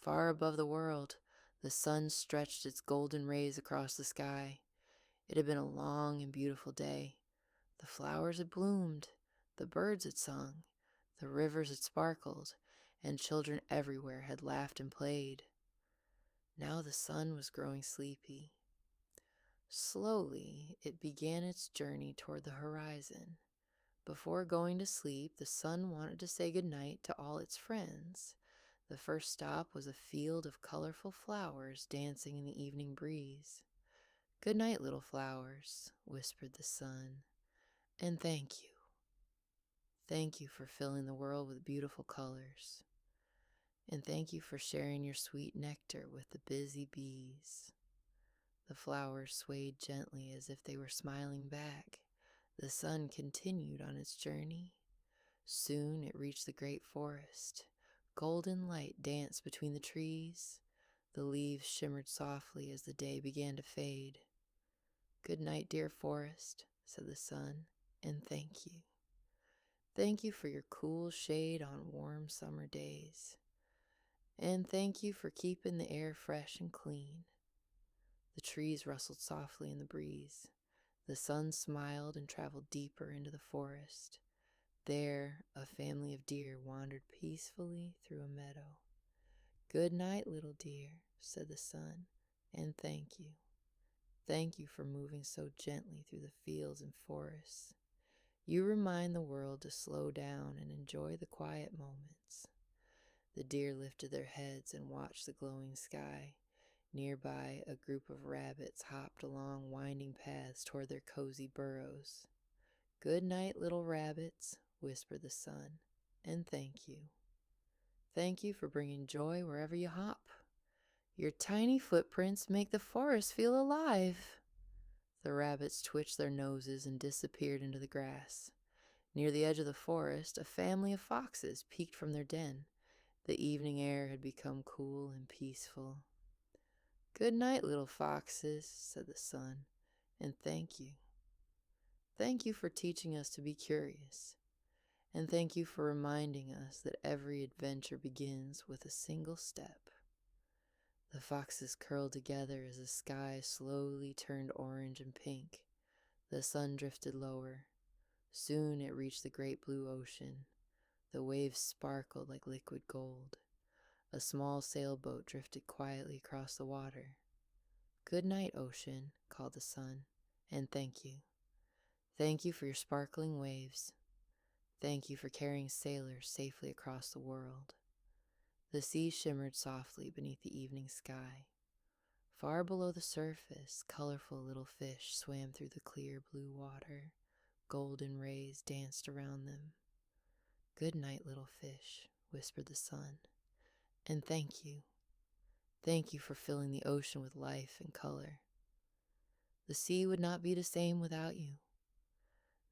Far above the world, the sun stretched its golden rays across the sky. It had been a long and beautiful day. The flowers had bloomed, the birds had sung, the rivers had sparkled, and children everywhere had laughed and played. Now the sun was growing sleepy. Slowly, it began its journey toward the horizon. Before going to sleep, the sun wanted to say goodnight to all its friends. The first stop was a field of colorful flowers dancing in the evening breeze. "Good night, little flowers," whispered the sun, "and thank you. Thank you for filling the world with beautiful colors. And thank you for sharing your sweet nectar with the busy bees." The flowers swayed gently as if they were smiling back. The sun continued on its journey. Soon it reached the great forest. Golden light danced between the trees. The leaves shimmered softly as the day began to fade. "Good night, dear forest," said the sun, "and thank you. Thank you for your cool shade on warm summer days. And thank you for keeping the air fresh and clean." The trees rustled softly in the breeze. The sun smiled and traveled deeper into the forest. There, a family of deer wandered peacefully through a meadow. "Good night, little deer," said the sun, "and thank you. Thank you for moving so gently through the fields and forests. You remind the world to slow down and enjoy the quiet moments." The deer lifted their heads and watched the glowing sky. Nearby, a group of rabbits hopped along winding paths toward their cozy burrows. "Good night, little rabbits," whispered the sun, "and thank you. Thank you for bringing joy wherever you hop. Your tiny footprints make the forest feel alive." The rabbits twitched their noses and disappeared into the grass. Near the edge of the forest, a family of foxes peeked from their den. The evening air had become cool and peaceful. "Good night, little foxes," said the sun, "and thank you. Thank you for teaching us to be curious. And thank you for reminding us that every adventure begins with a single step." The foxes curled together as the sky slowly turned orange and pink. The sun drifted lower. Soon it reached the great blue ocean. The waves sparkled like liquid gold. A small sailboat drifted quietly across the water. "Good night, ocean," called the sun, "and thank you. Thank you for your sparkling waves. Thank you for carrying sailors safely across the world." The sea shimmered softly beneath the evening sky. Far below the surface, colorful little fish swam through the clear blue water. Golden rays danced around them. "Good night, little fish," whispered the sun, "and thank you. Thank you for filling the ocean with life and color. The sea would not be the same without you."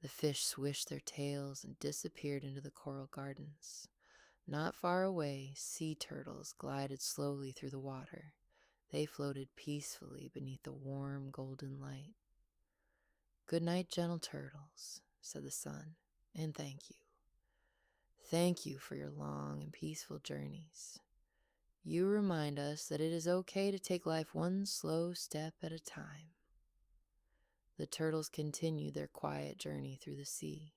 The fish swished their tails and disappeared into the coral gardens. Not far away, sea turtles glided slowly through the water. They floated peacefully beneath the warm golden light. "Good night, gentle turtles," said the sun, "and thank you. Thank you for your long and peaceful journeys. You remind us that it is okay to take life one slow step at a time." The turtles continued their quiet journey through the sea.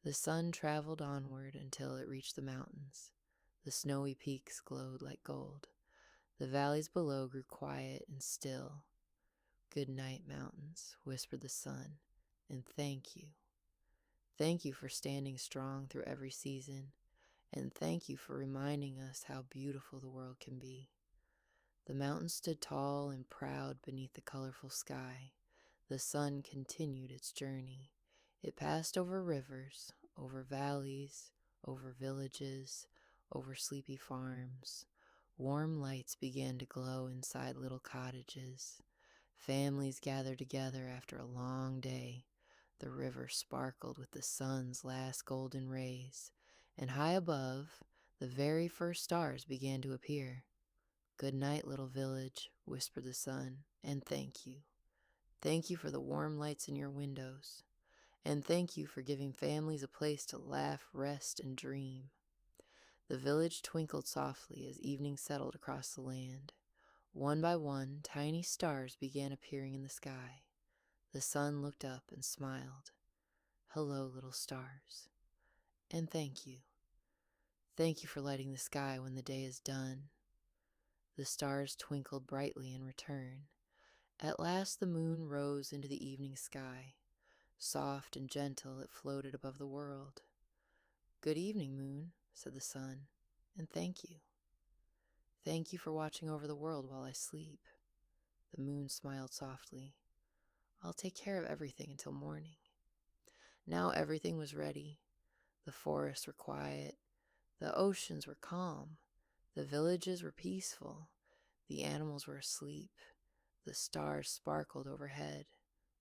The sun traveled onward until it reached the mountains. The snowy peaks glowed like gold. The valleys below grew quiet and still. "Good night, mountains," whispered the sun, "and thank you. Thank you for standing strong through every season, and thank you for reminding us how beautiful the world can be." The mountains stood tall and proud beneath the colorful sky. The sun continued its journey. It passed over rivers, over valleys, over villages, over sleepy farms. Warm lights began to glow inside little cottages. Families gathered together after a long day. The river sparkled with the sun's last golden rays, and high above, the very first stars began to appear. "Good night, little village," whispered the sun, "and thank you. Thank you for the warm lights in your windows. And thank you for giving families a place to laugh, rest, and dream." The village twinkled softly as evening settled across the land. One by one, tiny stars began appearing in the sky. The sun looked up and smiled. "Hello, little stars. And thank you. Thank you for lighting the sky when the day is done." The stars twinkled brightly in return. At last the moon rose into the evening sky. Soft and gentle, it floated above the world. "Good evening, moon," said the sun, "and thank you. Thank you for watching over the world while I sleep." The moon smiled softly. "I'll take care of everything until morning." Now everything was ready. The forests were quiet. The oceans were calm. The villages were peaceful. The animals were asleep. The stars sparkled overhead.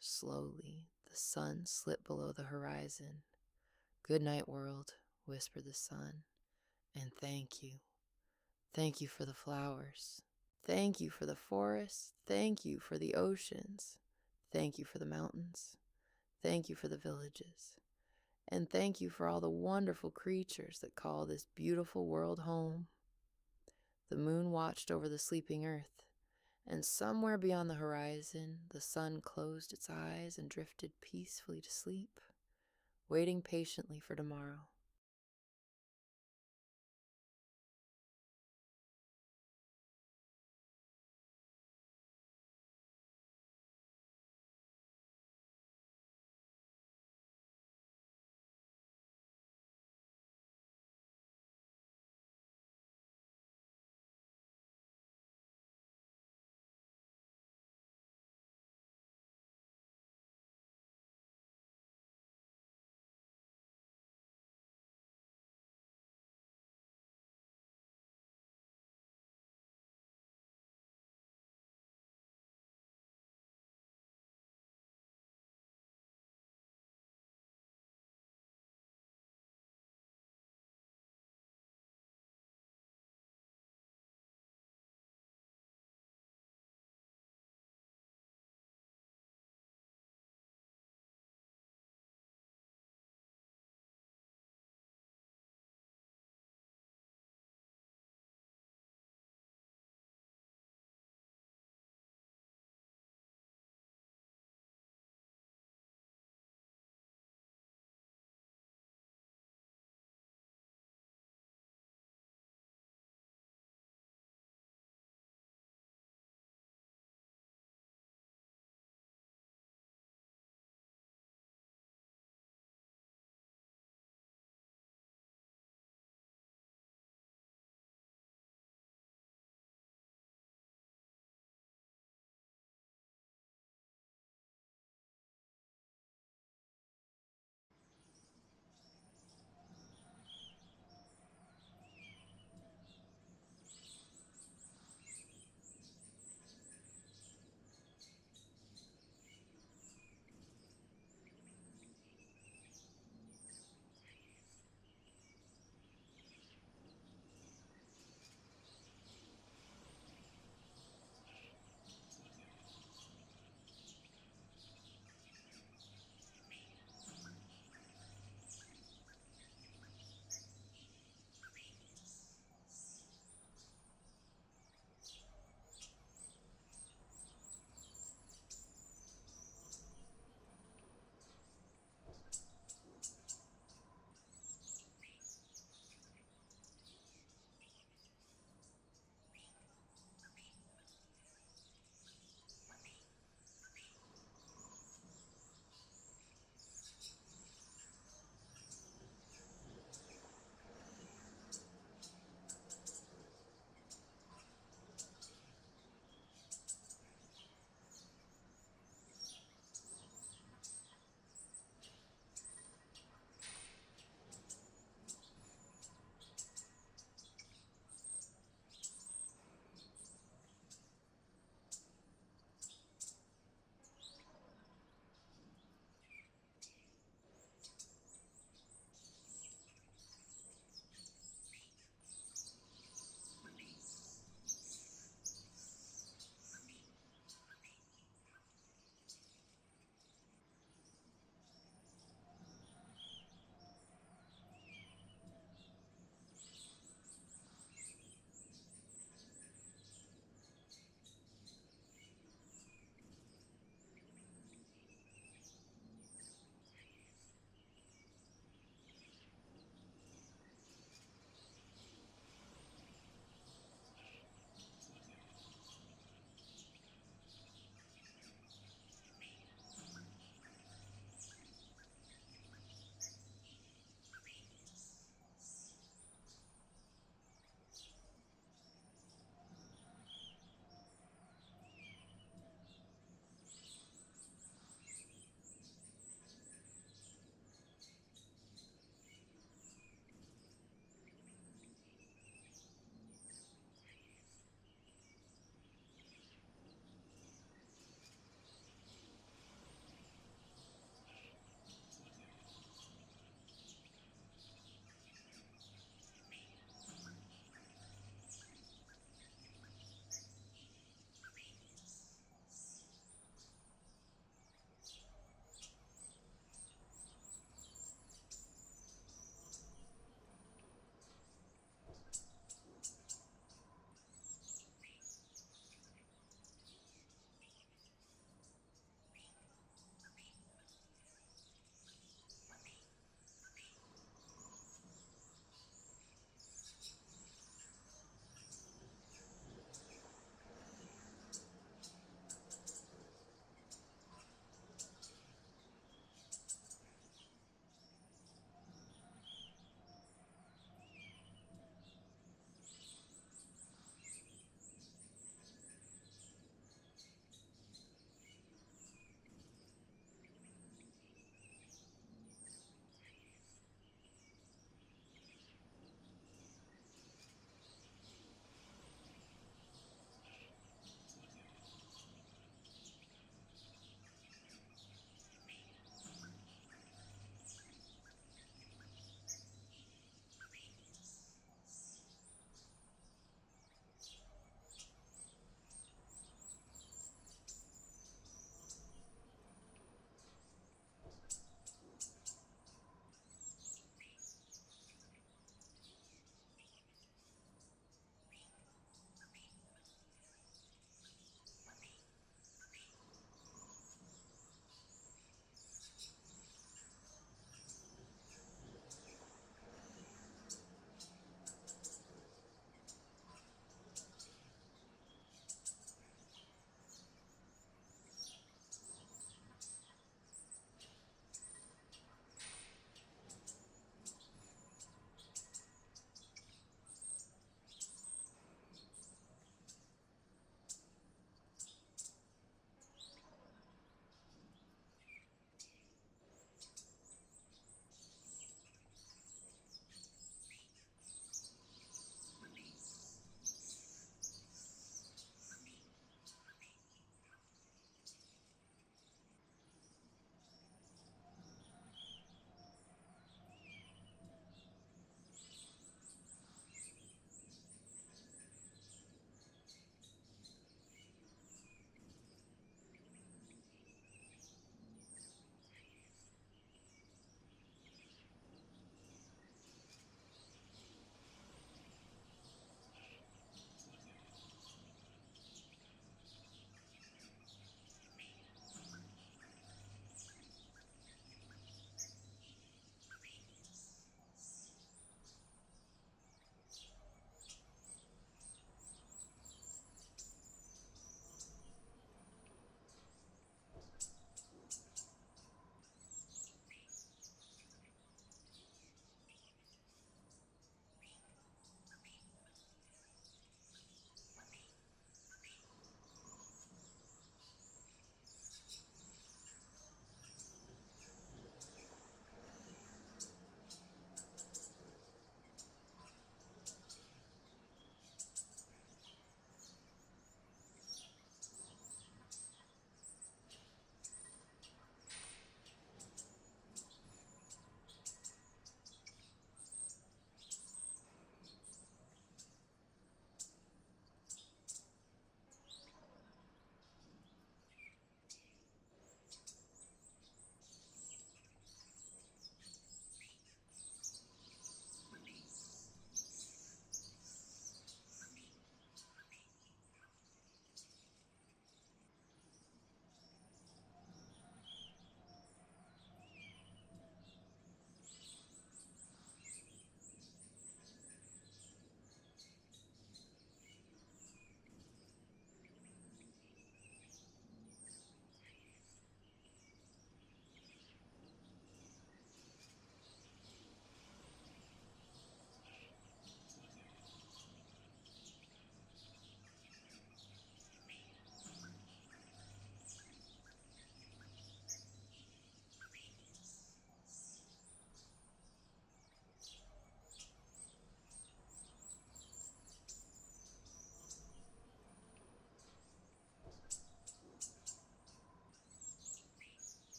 Slowly, the sun slipped below the horizon. "Good night, world," whispered the sun. "And thank you. Thank you for the flowers. Thank you for the forests. Thank you for the oceans. Thank you for the mountains. Thank you for the villages. And thank you for all the wonderful creatures that call this beautiful world home." The moon watched over the sleeping earth, and somewhere beyond the horizon, the sun closed its eyes and drifted peacefully to sleep, waiting patiently for tomorrow.